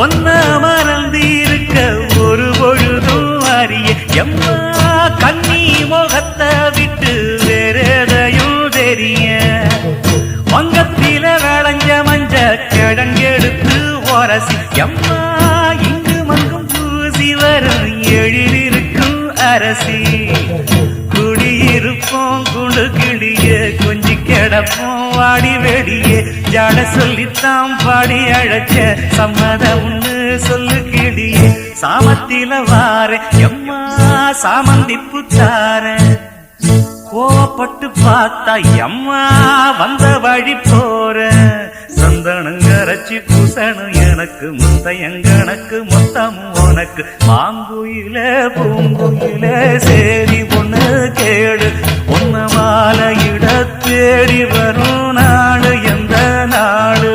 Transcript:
ஒன்ன மறந்து இருக்க ஒரு பொழுதும் அறிய எம்மா கண்ணி முகத்தை விட்டு வேறெதையும் தெரிய வங்கத்தில விளைஞ்ச மஞ்ச கிழங்கெடுத்து ஒரசி எம்மா இங்கு மங்கும் பூசி வரும் எழிலிருக்கும் அரசி குடியிருப்போம் குண்டு கிளிய கொஞ்சி கிடப்போம் வாடி வெடியே ஜாட சொல்லித்தான் பாடி அழைச்ச சம்மதம்னு சொல்லு கிளியே சாமத்தில வார எம்மா சாமந்திப்பு தார கோவப்பட்டு பார்த்தா எம்மா வந்த வழி போற சந்தனங்கரைச்சி பூசணும் எனக்கு முத்தையங்கணக்கு மொத்தம் உனக்கு மாங்குயில பூங்குயில சேரி பொண்ணு கேடு பொண்ணு மாலையிட தேடி வரும் நாடு எந்த நாடு